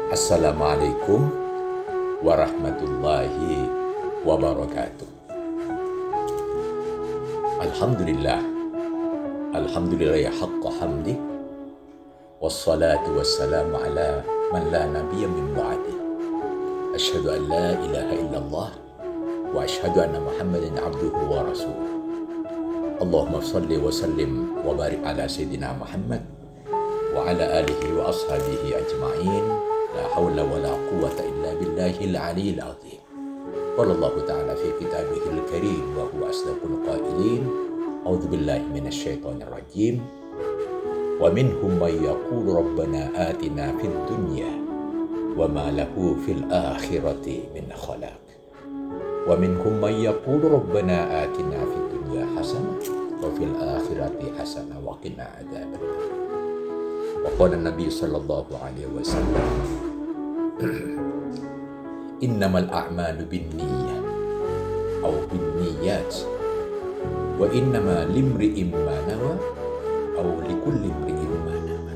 Assalamualaikum warahmatullahi wabarakatuh. Alhamdulillah, alhamdulillah ya haqqa hamdi, wassalatu wassalamu ala man la nabiyya min ba'di. Asyhadu an la ilaha illallah wa asyhadu anna Muhammadan abduhu wa rasuluh. Allahumma salli wa sallim wa barik ala sayyidina Muhammad wa ala alihi wa ashabihi ajma'in. La hawla wa la quwwata illa billahil aliyyil azim. Qala Allah ta'ala fi kitabihil karim wa huwa asdaqul qailin. A'udzu billahi minasy syaithanir rajim. Wa minhum may yaqulu rabbana atina fid dunya wa ma lahu fil akhirati min khalaq. Wa minhum may yaqulu rabbana atina fid dunya hasanah wa fil akhirati hasanah wa qina adzabannar. Wa qala Nabi sallallahu alaihi wasallam, innamal a'malu binniyat aw binniyat wa innama limri'in ma nawa aw likulli imri'in ma nawa.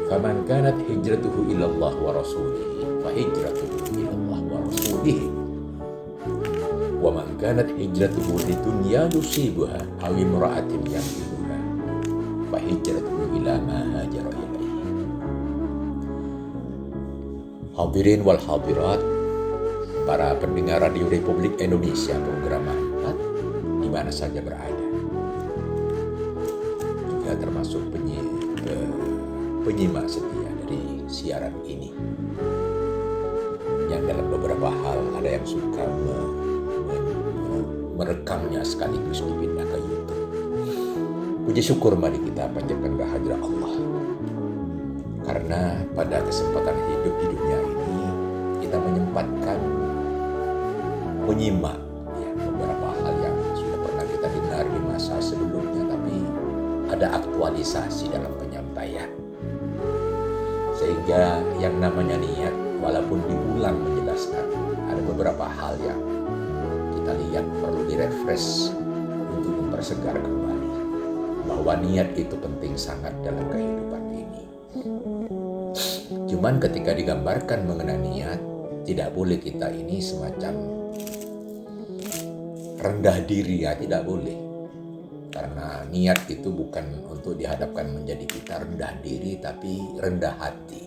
Faman kanat hijratuhu ila Allah wa rasulih fa hijratuhu ila Allah wa rasulih. Wa man kanat hijratuhu lidunya yusibuha aw imra'atin yankihuha fa hijratuhu ila ma hajara ilaihi. Hadirin wal hadirat, para pendengar Radio Republik Indonesia program 4 di mana saja berada, juga termasuk penyimak setia dari siaran ini, yang dalam beberapa hal ada yang suka merekamnya sekaligus dipindah ke YouTube. Puji syukur mari kita panjatkan kehadirat Allah, karena pada kesempatan hidup di dunia ini kita menyempatkan menyimak beberapa hal yang sudah pernah kita dengar di masa sebelumnya, tapi ada aktualisasi dalam penyampaian. Sehingga yang namanya niat, walaupun diulang menjelaskan, ada beberapa hal yang kita lihat perlu direfresh untuk mempersegar kembali bahwa niat itu penting sangat dalam kehidupan ini. Cuman ketika digambarkan mengenai niat, tidak boleh kita ini semacam rendah diri, ya tidak boleh. Karena niat itu bukan untuk dihadapkan menjadi kita rendah diri, tapi rendah hati.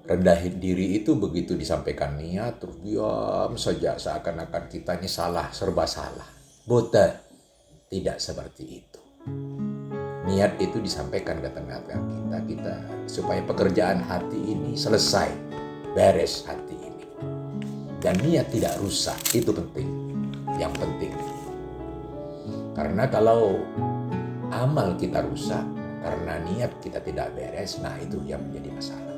Rendah diri itu begitu disampaikan niat, terus diam saja seakan-akan kita ini salah, serba salah. Boten, tidak seperti itu. Niat itu disampaikan ke tengah-tengah kita supaya pekerjaan hati ini selesai, beres hati ini. Dan niat tidak rusak, itu penting. Yang penting. Karena kalau amal kita rusak karena niat kita tidak beres, nah itu yang menjadi masalah.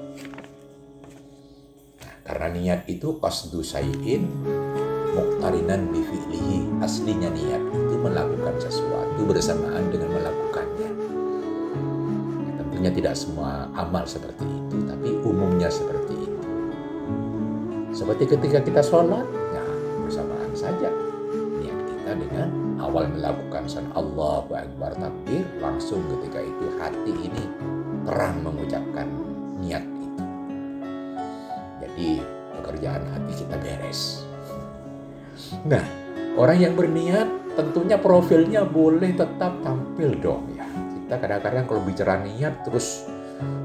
Nah, karena niat itu qasdu syai'in muqtarinan bi fi'lihi. Aslinya niat itu melakukan sesuatu bersamaan dengan melakukannya. Ya, tentunya tidak semua amal seperti itu, tapi umumnya seperti itu. Seperti ketika kita sholat, ya bersamaan saja niat kita dengan awal melakukan salat Allahu Akbar takbir, langsung ketika itu hati ini terang mengucapkan niat itu. Jadi pekerjaan hati kita beres. Nah, orang yang berniat tentunya profilnya boleh tetap tampil dong ya. Kita kadang-kadang kalau bicara niat terus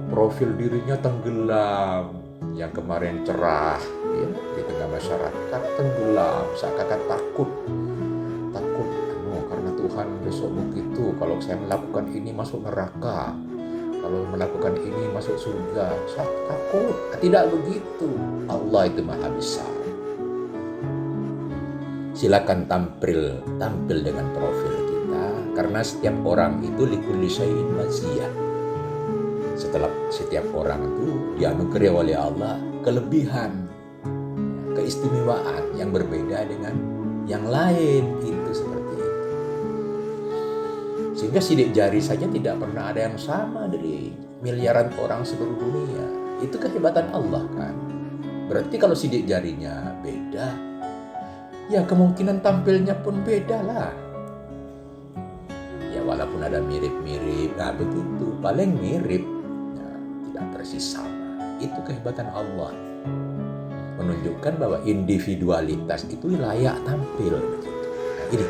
profil dirinya tenggelam. Yang kemarin cerah ya, di tengah masyarakat tenggelam, seakan-akan takut karena Tuhan besok begitu, kalau saya melakukan ini masuk neraka, kalau melakukan ini masuk surga. Saya takut. Tidak begitu. Allah itu maha besar. Silakan tampil dengan profil kita, karena setiap orang itu likulli syai'in maziyah. Setelah setiap orang itu dianugerahi oleh Allah kelebihan, keistimewaan yang berbeda dengan yang lain, itu seperti itu. Sehingga sidik jari saja tidak pernah ada yang sama dari miliaran orang seluruh dunia. Itu kehebatan Allah kan. Berarti kalau sidik jarinya beda, ya kemungkinan tampilnya pun beda lah. Ya walaupun ada mirip-mirip, nah begitu, paling mirip. Nah, tidak persis sama. Itu kehebatan Allah. Menunjukkan bahwa individualitas itu layak tampil begitu. Nah, ini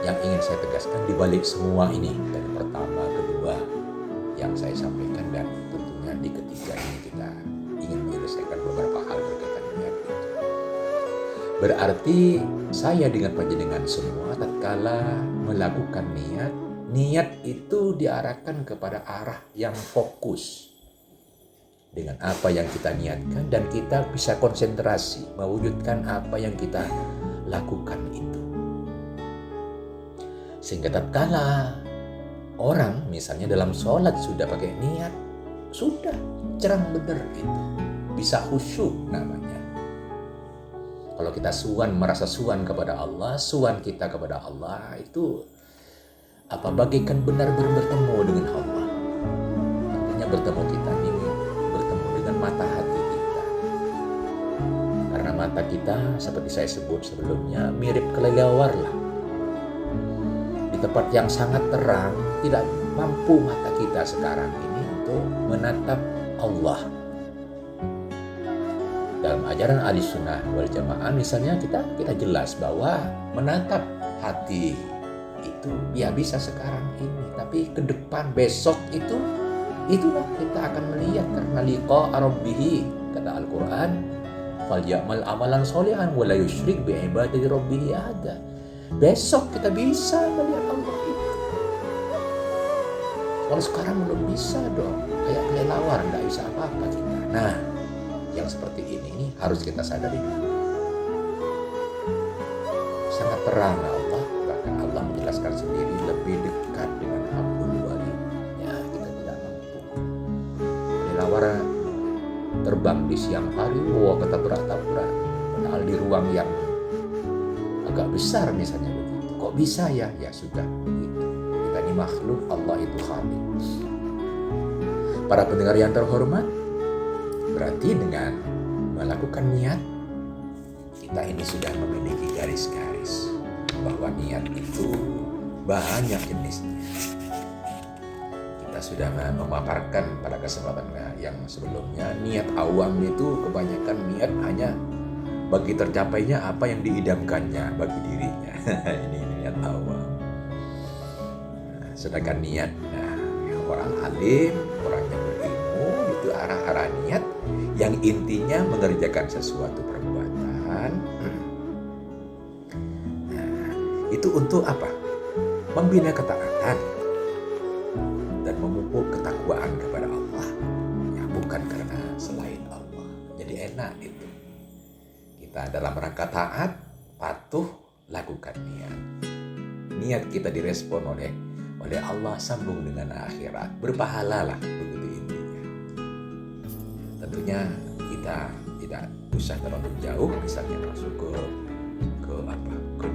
yang ingin saya tegaskan di balik semua ini. Dari pertama, kedua yang saya sampaikan, dan tentunya di ketiga ini kita ingin menyelesaikan beberapa hal berkaitan dengan itu. Berarti saya dengan panjenengan semua tatkala melakukan niat itu diarahkan kepada arah yang fokus dengan apa yang kita niatkan, dan kita bisa konsentrasi mewujudkan apa yang kita lakukan itu. Sehingga tatkala orang misalnya dalam sholat sudah pakai niat, sudah cerang benar itu, bisa khusyuk namanya. Kalau kita merasa suan kepada Allah, suan kita kepada Allah itu bagaikan benar-benar bertemu dengan Allah. Artinya bertemu kita ini bertemu dengan mata hati kita. Karena mata kita seperti saya sebut sebelumnya mirip kelelawar lah. Di tempat yang sangat terang tidak mampu mata kita sekarang ini untuk menatap Allah. Dalam ajaran Ahlussunnah wal Jamaah misalnya kita jelas bahwa menatap hati itu ya bisa sekarang ini, tapi ke depan besok itulah kita akan melihat, karena liqa rabbih kata Al-Qur'an, falyamal amalan sholihan wa la yusyrik bi ibadati rabbih ahada. Besok kita bisa melihat Allah itu. Kalau sekarang belum bisa dong, kayak kelelawar, nggak bisa apa-apa kita. Nah, yang seperti ini harus kita sadari dulu. Sangat terang Allah, bahkan Allah menjelaskan sendiri lebih dekat dengan hablul warid. Ya, kita tidak mampu. Kelelawar terbang di siang hari, ketabrak-tabrak. Padahal di ruang yang agak besar misalnya begitu. Kok bisa ya? Ya sudah begitu. Kita ini makhluk, Allah itu Khalik. Para pendengar yang terhormat, berarti dengan melakukan niat, kita ini sudah memiliki garis-garis bahwa niat itu banyak jenisnya. Kita sudah memaparkan pada kesempatan yang sebelumnya, niat awam itu kebanyakan niat hanya bagi tercapainya apa yang diidamkannya bagi dirinya. Ini niat awam. Sedangkan niat orang alim, orang yang berilmu, itu arah-arah niat yang intinya mengerjakan sesuatu perbuatan. Itu untuk apa? Membina ketaatan dan memupuk ketakwaan kepada Allah. Ya, bukan karena selain Allah. Jadi enak itu. Kita dalam rangka taat, patuh, lakukan niat. Niat kita direspon oleh Allah, sambung dengan akhirat, berpahala lah, begitu intinya. Tentunya kita tidak usah terlalu jauh, misalnya masuk ke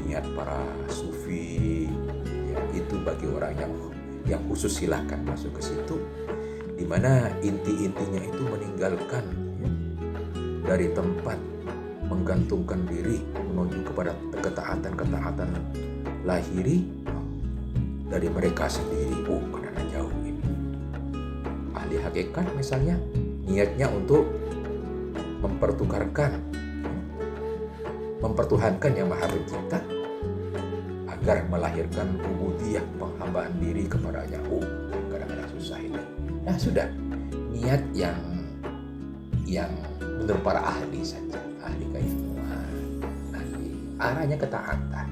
niat para sufi, ya, itu bagi orang yang khusus silahkan masuk ke situ, di mana intinya itu meninggalkan dari tempat menggantungkan diri menuju kepada ketaatan lahiri dari mereka sendiri. Karena jauh ini. Ahli hakikat misalnya niatnya untuk mempertuhankan yang maha pencipta agar melahirkan ubudiyah, penghambaan diri kepadanya. Kadang-kadang susah ini. Nah sudah, niat yang menurut para ahli saja, ahli keilmuan, arahnya ketaatan.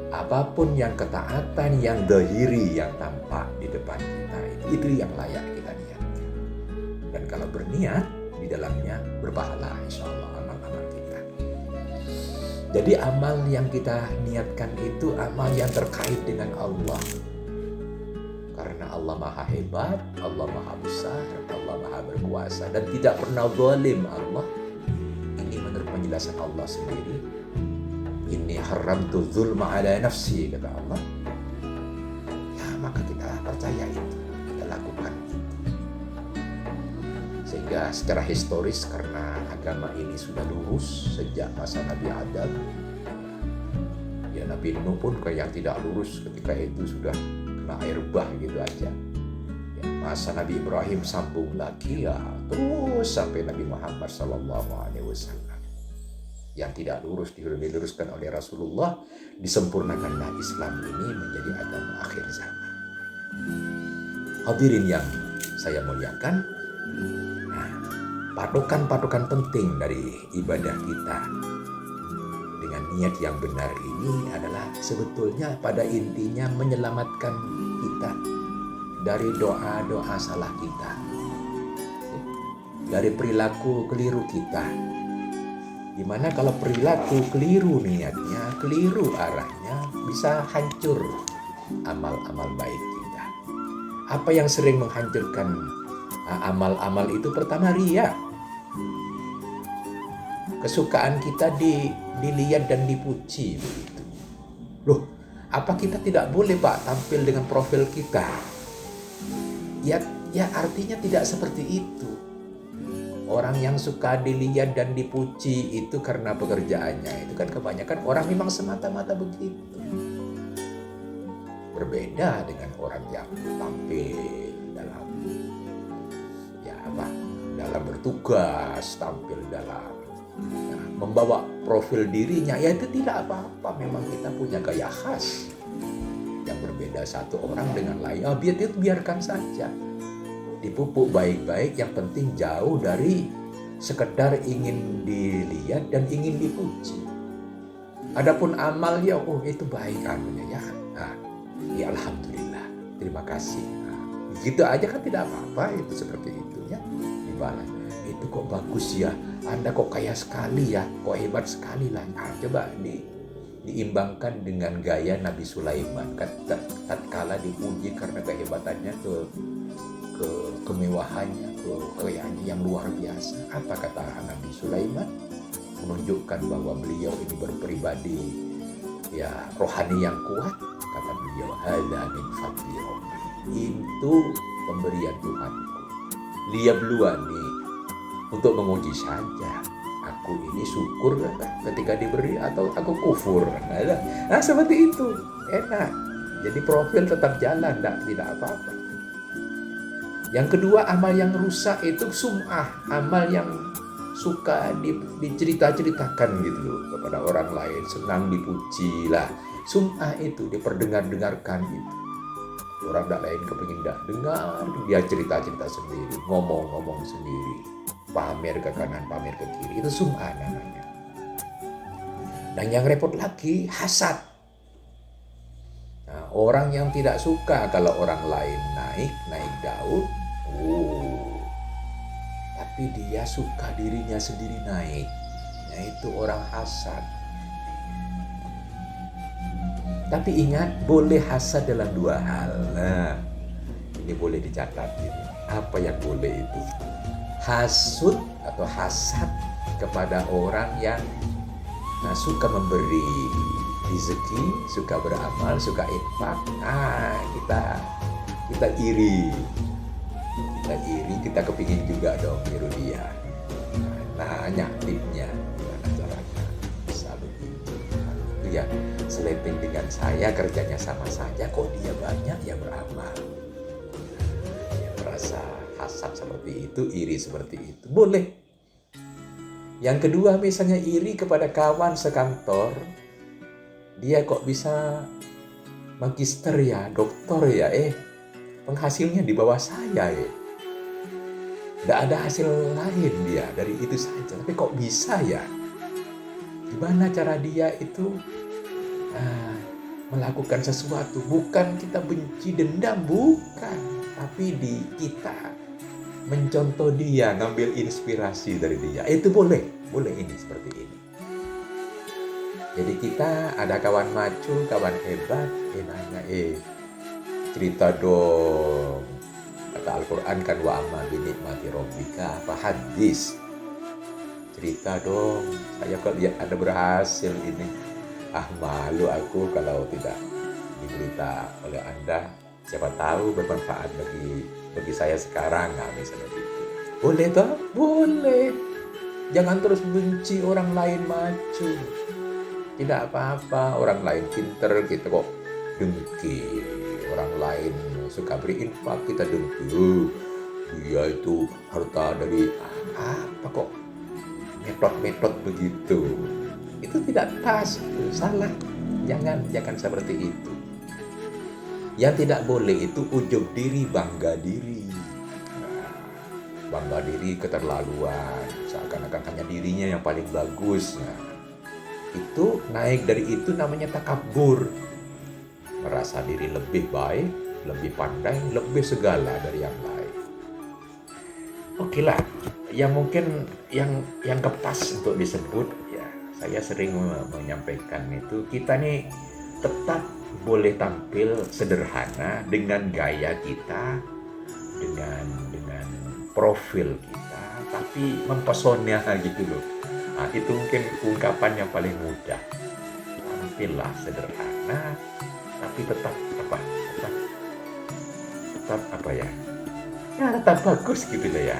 Apapun yang ketaatan, yang zahiri, yang tampak di depan kita, itu yang layak kita niatkan. Dan kalau berniat, di dalamnya berpahala insya Allah amal-amal kita. Jadi amal yang kita niatkan itu amal yang terkait dengan Allah. Karena Allah maha hebat, Allah maha besar, Allah maha berkuasa, dan tidak pernah zalim Allah. Ini menurut penjelasan Allah sendiri. Inni haramtu dzulma ala nafsi, kata Allah. Ya, maka kita percaya itu, kita lakukan itu. Sehingga secara historis, karena agama ini sudah lurus sejak masa Nabi Adam, ya Nabi Nuh pun yang tidak lurus ketika itu sudah kena air bah gitu aja. Ya, Masa Nabi Ibrahim sambung lagi ya, terus sampai Nabi Muhammad SAW. Yang tidak lurus diluruskan oleh Rasulullah, disempurnakanlah Islam ini menjadi agama akhir zaman. Hadirin yang saya muliakan, patokan-patokan penting dari ibadah kita dengan niat yang benar ini adalah sebetulnya pada intinya menyelamatkan kita dari doa-doa salah kita, dari perilaku keliru kita. Dimana kalau perilaku keliru niatnya, keliru arahnya, bisa hancur amal-amal baik kita. Apa yang sering menghancurkan amal-amal itu? Pertama, riya. Kesukaan kita dilihat dan dipuji begitu. Loh, apa kita tidak boleh Pak tampil dengan profil kita? Ya artinya tidak seperti itu. Orang yang suka dilihat dan dipuji itu karena pekerjaannya. Itu kan kebanyakan orang memang semata-mata begitu. Berbeda dengan orang yang tampil dalam bertugas, tampil dalam membawa profil dirinya. Ya itu tidak apa-apa. Memang kita punya gaya khas yang berbeda satu orang dengan lain. Biarkan saja. Dipupuk baik-baik, yang penting jauh dari sekedar ingin dilihat dan ingin dipuji. Adapun amalnya, itu baik anunya ya. Ya alhamdulillah, terima kasih. Gitu aja kan tidak apa-apa, itu seperti itu ya. Dibalas, itu kok bagus ya, Anda kok kaya sekali ya, kok hebat sekali lah. Coba diimbangkan dengan gaya Nabi Sulaiman. Tatkala dipuji karena kehebatannya, kemewahannya, kekayaannya yang luar biasa. Apa kata Nabi Sulaiman? Menunjukkan bahwa beliau ini berpribadi ya rohani yang kuat. Kata beliau, hadza min fadli rabbi. Itu pemberian Tuhanku. Liyabluwani nih untuk menguji saja. Aku ini syukur ketika diberi atau aku kufur. Nah seperti itu. Enak. Jadi profil tetap jalan, tidak apa-apa. Yang kedua, amal yang rusak itu sum'ah, amal yang suka dicerita-ceritakan gitu loh kepada orang lain, senang dipuji lah. Sum'ah itu diperdengar-dengarkan gitu. Orang tak lain kepingin dengar, dia cerita-cerita sendiri, ngomong-ngomong sendiri, pamer ke kanan, pamer ke kiri. Itu sum'ah namanya. Dan yang repot lagi, hasad. Nah, orang yang tidak suka kalau orang lain naik daun, tapi dia suka dirinya sendiri naik. Nah, itu orang hasad. Tapi ingat, boleh hasad dalam dua hal. Nah, ini boleh dicatat gitu. Apa yang boleh itu? Hasud atau hasad kepada orang yang suka memberi rezeki, suka beramal, suka infak. Kita iri. Kita kepingin juga dong niru dia. Nanya tipnya, gimana caranya? Bisa begitu. Itu ya, selenting dengan saya, kerjanya sama saja, kok dia banyak ya beramal. Dia merasa hasad seperti itu, iri seperti itu. Boleh. Yang kedua, misalnya iri kepada kawan sekantor, dia kok bisa magister ya, doktor ya, penghasilnya di bawah saya ya. Tidak ada hasil lain dia dari itu saja. Tapi kok bisa ya? Gimana cara dia itu melakukan sesuatu? Bukan kita benci, dendam, bukan. Tapi kita mencontoh dia, ngambil inspirasi dari dia. Itu boleh ini seperti ini. Jadi kita ada kawan macul, kawan hebat, nanya, cerita dong. Kata Al-Quran kan, wa amma binikmati rabbika fahadis. Cerita dong, saya kok lihat Anda berhasil ini. Malu aku kalau tidak diberita oleh Anda. Siapa tahu bermanfaat bagi saya sekarang. Misalnya gitu. Boleh toh? Boleh. Jangan terus benci orang lain maju. Tidak apa-apa, orang lain pinter, kita kok dengki. Orang lain suka beri infak, kita dengki, dia itu harta dari apa kok metode begitu. Itu tidak pas, itu salah. Jangan seperti itu. Yang tidak boleh itu ujub diri, bangga diri. Bangga diri keterlaluan, seakan-akan hanya dirinya yang paling bagus. Nah, itu naik dari itu namanya takabur. Merasa diri lebih baik, lebih pandai, lebih segala dari yang lain. Oke lah, yang mungkin yang kepas untuk disebut, ya saya sering menyampaikan itu, kita nih tetap boleh tampil sederhana dengan gaya kita, dengan profil kita, tapi mempesona gitu loh. Nah, itu mungkin ungkapan yang paling mudah. Tampillah sederhana, tapi tetap apa ya? Ya tetap bagus gitu loh ya.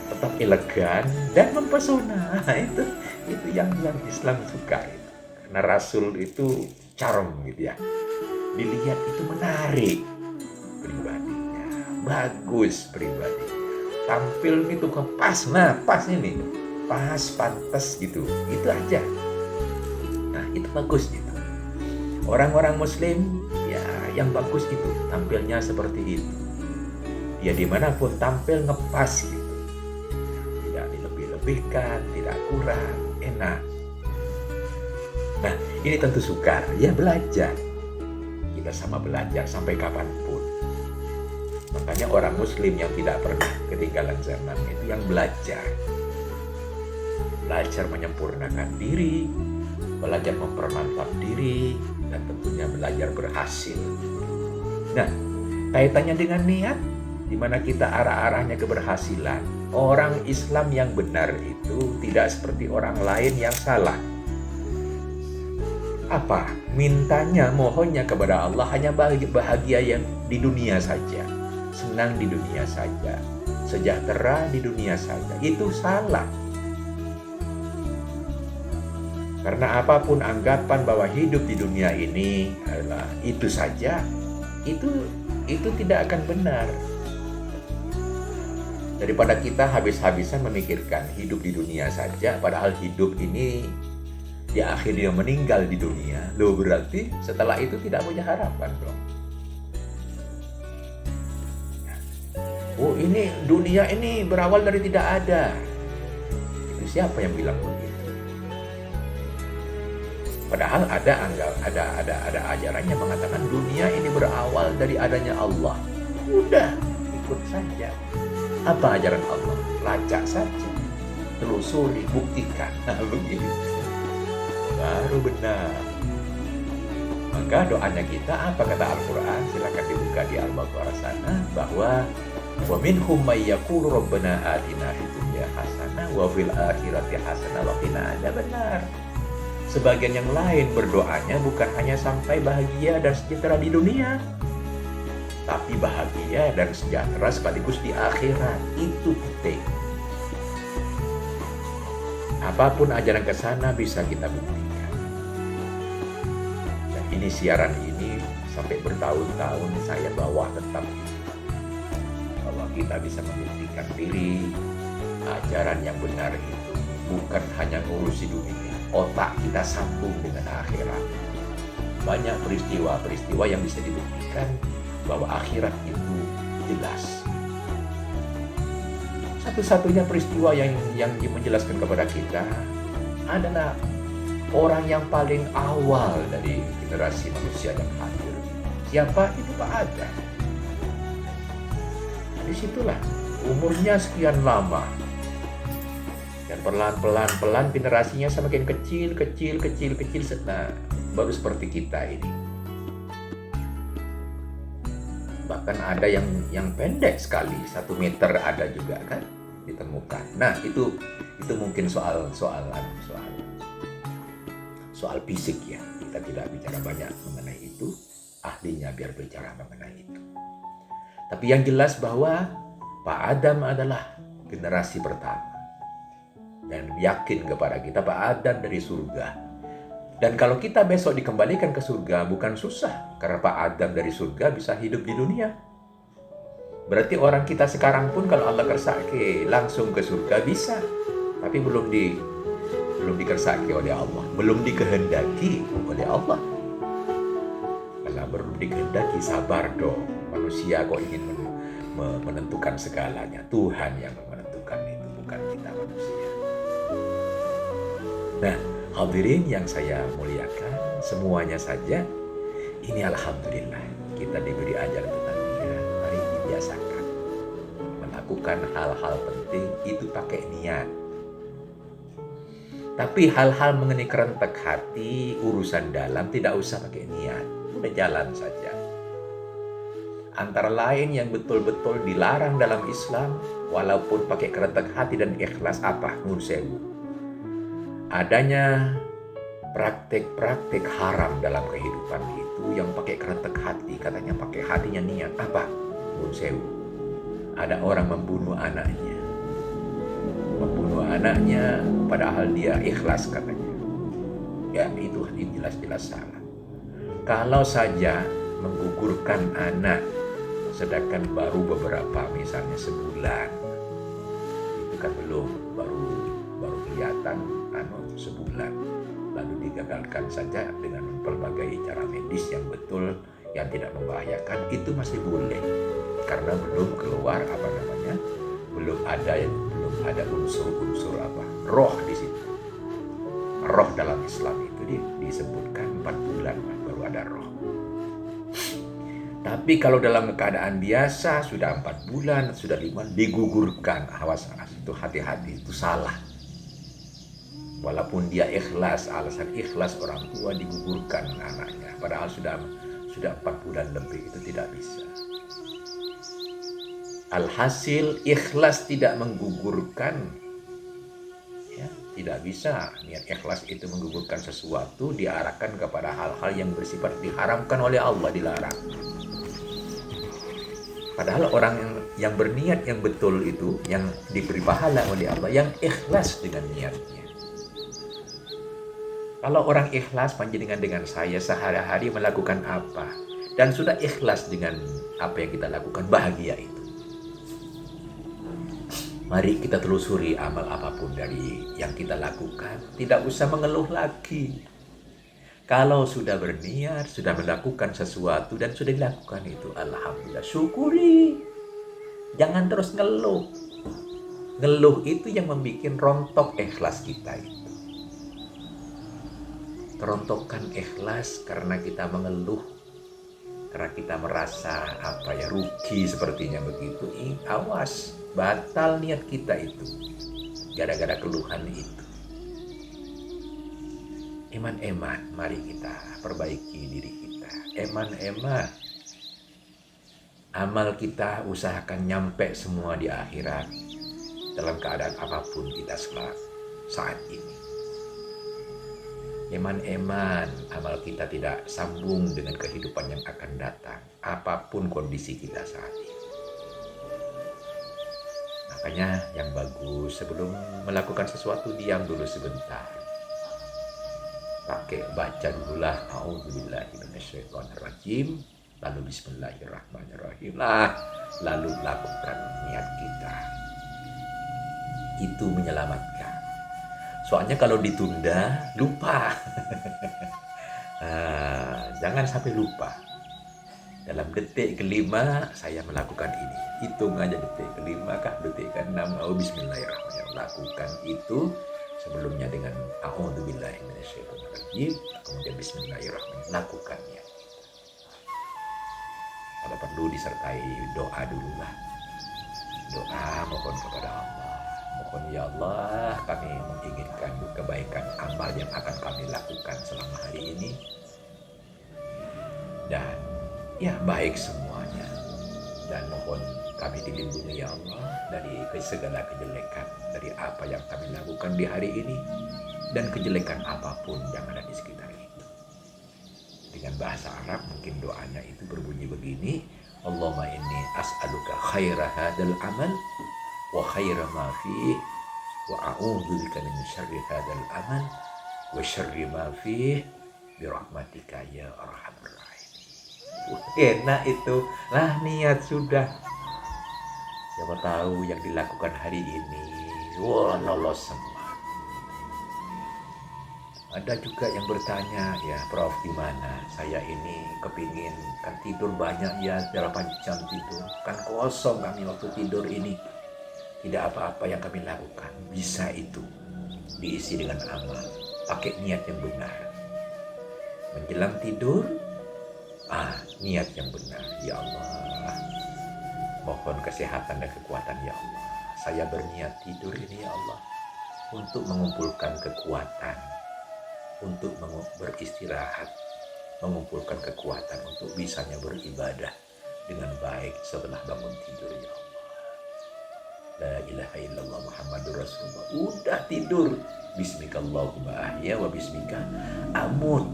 Tetap elegan dan mempesona. Itu yang Islam suka. Karena Rasul itu charm gitu ya. Dilihat itu menarik pribadinya, bagus pribadinya. Tampil gitu pas, pas ini. Pas, pantas gitu. Itu aja. Nah, itu bagus gitu. Orang-orang muslim ya yang bagus gitu, tampilnya seperti itu. Ya dimanapun tampil ngepas gitu. Tidak dilebih-lebihkan, tidak kurang, enak. Nah, ini tentu sukar. Ya belajar. Kita sama belajar sampai kapanpun. Makanya orang muslim yang tidak pernah ketinggalan zaman itu yang belajar. Belajar menyempurnakan diri, belajar mempermantap diri, dan tentunya belajar berhasil. Nah, kaitannya dengan niat, di mana kita arah-arahnya keberhasilan. Orang Islam yang benar itu tidak seperti orang lain yang salah. Apa? Mintanya, mohonnya kepada Allah hanya bahagia yang di dunia saja. Senang di dunia saja. Sejahtera di dunia saja. Itu salah. Karena apapun anggapan bahwa hidup di dunia ini adalah itu saja, itu tidak akan benar. Daripada kita habis-habisan memikirkan hidup di dunia saja, padahal hidup ini di akhir dia meninggal di dunia, loh berarti setelah itu tidak punya harapan dong. Oh ini dunia ini berawal dari tidak ada. Itu siapa yang bilang begitu? Padahal ada ajaran yang mengatakan dunia ini berawal dari adanya Allah. Udah, ikut saja. Apa ajaran Allah? Lacak saja. Telusuri, buktikan. Nah, begitu. Baru benar. Maka doanya kita apa kata Al-Quran? Silakan dibuka di Al-Baqarah sana bahwa wa minhum may yaqulu rabbana atina fid dunya hasanah wa fil akhirati hasanah wa qina adzabannar. Sebagian yang lain berdoanya bukan hanya sampai bahagia dan sejahtera di dunia, tapi bahagia dan sejahtera sekaligus di akhirat. Itu penting. Apapun ajaran ke sana bisa kita buktikan. Dan ini siaran ini sampai bertahun-tahun saya bawa tetap bahwa kita bisa membuktikan diri ajaran yang benar itu bukan hanya ngurusi dunia. Otak kita sambung dengan akhirat. Banyak peristiwa-peristiwa yang bisa dibuktikan bahwa akhirat itu jelas. Satu-satunya peristiwa yang menjelaskan kepada kita adalah orang yang paling awal dari generasi manusia yang hadir. Siapa? Itu Pak Adam. Disitulah umurnya sekian lama. Dan pelan-pelan generasinya semakin kecil. Nah, baru seperti kita ini. Bahkan ada yang pendek sekali, 1 meter ada juga kan ditemukan. Nah, itu mungkin soal fisik ya. Kita tidak bicara banyak mengenai itu. Ahlinya biar bicara mengenai itu. Tapi yang jelas bahwa Pak Adam adalah generasi pertama. Dan yakin kepada kita Pak Adam dari surga. Dan kalau kita besok dikembalikan ke surga, bukan susah. Karena Pak Adam dari surga bisa hidup di dunia. Berarti orang kita sekarang pun kalau Allah kersake langsung ke surga bisa. Tapi belum dikersaki oleh Allah. Belum dikehendaki oleh Allah. Kalau belum dikehendaki, sabar dong. Manusia kok ingin menentukan segalanya. Tuhan yang menentukan itu, bukan kita manusia. Nah, hadirin yang saya muliakan, semuanya saja, ini alhamdulillah kita diberi ajar tentang niat. Mari dibiasakan melakukan hal-hal penting itu pakai niat. Tapi hal-hal mengenai kerentak hati, urusan dalam tidak usah pakai niat, udah jalan saja. Antara lain yang betul-betul dilarang dalam Islam, walaupun pakai kerentak hati dan ikhlas apa? Nun sewu. Adanya praktek-praktek haram dalam kehidupan itu yang pakai kerentak hati, katanya pakai hatinya niat apa? Nun sewu. Ada orang membunuh anaknya padahal dia ikhlas katanya. Ya itu jelas-jelas salah. Kalau saja menggugurkan anak sedangkan baru beberapa, misalnya sebulan, itu kan belum, baru kelihatan sebulan, lalu digagalkan saja dengan berbagai cara medis yang betul, yang tidak membahayakan, itu masih boleh karena belum keluar belum ada unsur-unsur roh di situ. Roh dalam Islam itu disebutkan 4 bulan baru ada roh. Tapi kalau dalam keadaan biasa sudah 4 bulan, sudah 5 digugurkan, awas itu hati-hati, itu salah. Walaupun dia ikhlas, alasan ikhlas orang tua digugurkan anaknya, padahal sudah 4 bulan lebih, itu tidak bisa. Alhasil ikhlas tidak menggugurkan, ya, tidak bisa. Niat ikhlas itu menggugurkan sesuatu, diarahkan kepada hal-hal yang bersifat diharamkan oleh Allah, dilarang. Padahal orang yang berniat yang betul itu, yang diberi pahala oleh Allah, yang ikhlas dengan niatnya. Kalau orang ikhlas panjenengan dengan saya sehari-hari melakukan apa, dan sudah ikhlas dengan apa yang kita lakukan, bahagia itu. Mari kita telusuri amal apapun dari yang kita lakukan, tidak usah mengeluh lagi. Kalau sudah berniat, sudah melakukan sesuatu dan sudah dilakukan itu, alhamdulillah, syukuri. Jangan terus ngeluh. Ngeluh itu yang membuat rontok ikhlas kita itu. Kerontokan ikhlas karena kita mengeluh, karena kita merasa rugi sepertinya begitu. Awas, batal niat kita itu gara-gara keluhan itu. Eman-eman, mari kita perbaiki diri kita. Eman-eman, amal kita usahakan nyampe semua di akhirat dalam keadaan apapun kita saat ini. Eman-eman, amal kita tidak sambung dengan kehidupan yang akan datang, apapun kondisi kita saat ini. Makanya yang bagus sebelum melakukan sesuatu, diam dulu sebentar. Baca dululah a'udzubillahi minasyaitonirrajim, lalu bismillahirrahmanirrahim lalu lakukan niat kita. Itu menyelamatkan. Soalnya kalau ditunda, lupa. Jangan sampai lupa. Dalam detik kelima saya melakukan ini. Hitung aja detik kelima detik ke-6, bismillahirrahmanirrahim. Lakukan itu sebelumnya dengan a'udzubillahi minasyaitonirrajim, kemudian bismillahirrahmanirrahim, lakukannya. Kalau perlu disertai doa dulu lah. Doa mohon kepada Allah. Mohon ya Allah, kami menginginkan kebaikan amal yang akan kami lakukan selama hari ini. Dan ya baik semuanya. Dan mohon kami dilindungi ya Allah dari segala kejelekan, dari apa yang kami lakukan di hari ini, dan kejelekan apapun yang ada di sekitar itu. Dengan bahasa Arab mungkin doanya itu berbunyi begini, Allahumma inni as'aluka khaira hadal amal wa khaira ma fihi wa a'udzubika min syarri hadal amal wa syarri ma fih birahmatika ya arhamar rahimin. Enak itu. Lah niat sudah. Siapa tahu yang dilakukan hari ini, wah lolos semua. Ada juga yang bertanya, ya Prof gimana? Saya ini kepingin kan tidur banyak ya, 8 jam tidur. Kan kosong kami waktu tidur ini. Tidak apa-apa yang kami lakukan. Bisa itu diisi dengan amal. Pakai niat yang benar. Menjelang tidur, niat yang benar. Ya Allah, mohon kesehatan dan kekuatan ya Allah. Saya berniat tidur ini ya Allah untuk mengumpulkan kekuatan, untuk beristirahat, mengumpulkan kekuatan untuk bisanya beribadah dengan baik setelah bangun tidur ya Allah. La ilaha illallah Muhammadur Rasulullah. Udah tidur, bismikallahumma ahya wa bismika amut.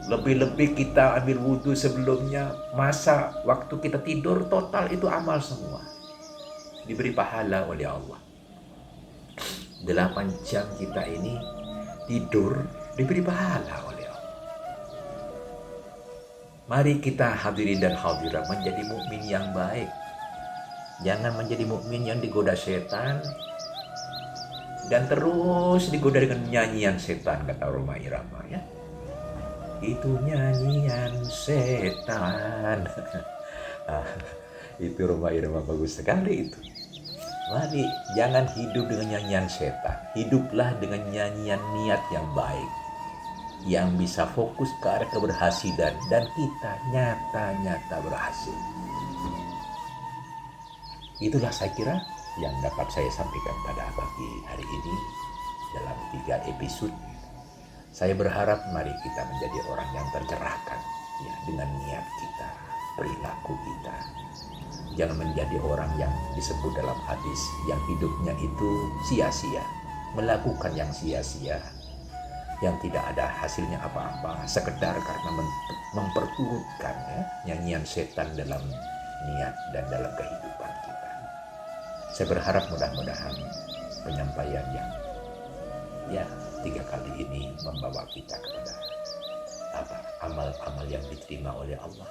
Lebih-lebih kita ambil wudhu sebelumnya, masa waktu kita tidur total itu amal semua. Diberi pahala oleh Allah. 8 jam kita ini tidur diberi pahala oleh Allah. Mari kita hadirin dan hadirat menjadi mukmin yang baik. Jangan menjadi mukmin yang digoda setan dan terus digoda dengan nyanyian setan, kata Rhoma Irama ya. Itu nyanyian setan. Itu Rhoma Irama bagus sekali itu. Mari jangan hidup dengan nyanyian setan. Hiduplah dengan nyanyian niat yang baik, yang bisa fokus ke arah keberhasilan, dan kita nyata-nyata berhasil. Itulah saya kira yang dapat saya sampaikan pada pagi hari ini dalam 3 episode. Saya berharap mari kita menjadi orang yang tercerahkan ya, dengan niat kita, perilaku kita. Jangan menjadi orang yang disebut dalam hadis yang hidupnya itu sia-sia, melakukan yang sia-sia, yang tidak ada hasilnya apa-apa, sekedar karena memperturutkan ya, nyanyian setan dalam niat dan dalam kehidupan kita. Saya berharap mudah-mudahan penyampaian yang 3 kali ini membawa kita kepada amal-amal yang diterima oleh Allah.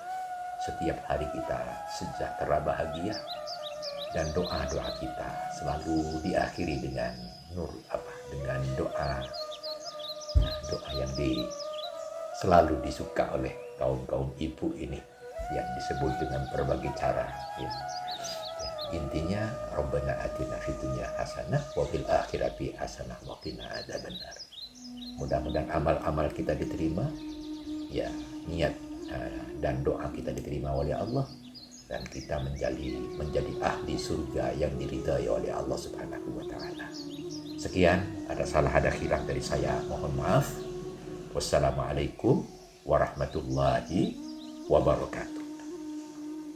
Setiap hari kita sejahtera bahagia, dan doa-doa kita selalu diakhiri dengan dengan doa yang selalu disuka oleh kaum ibu ini, yang disebut dengan berbagai cara ya. Intinya Rabbana atina fid dunya hasanah wa fil akhirati hasanah wa qina adzabannar. Mudah-mudahan amal-amal kita diterima ya, niat dan doa kita diterima oleh Allah, dan kita menjadi ahli surga yang diridhai oleh Allah Subhanahu wa taala. Sekian, ada salah ada khilaf dari saya, mohon maaf. Wassalamualaikum warahmatullahi wabarakatuh.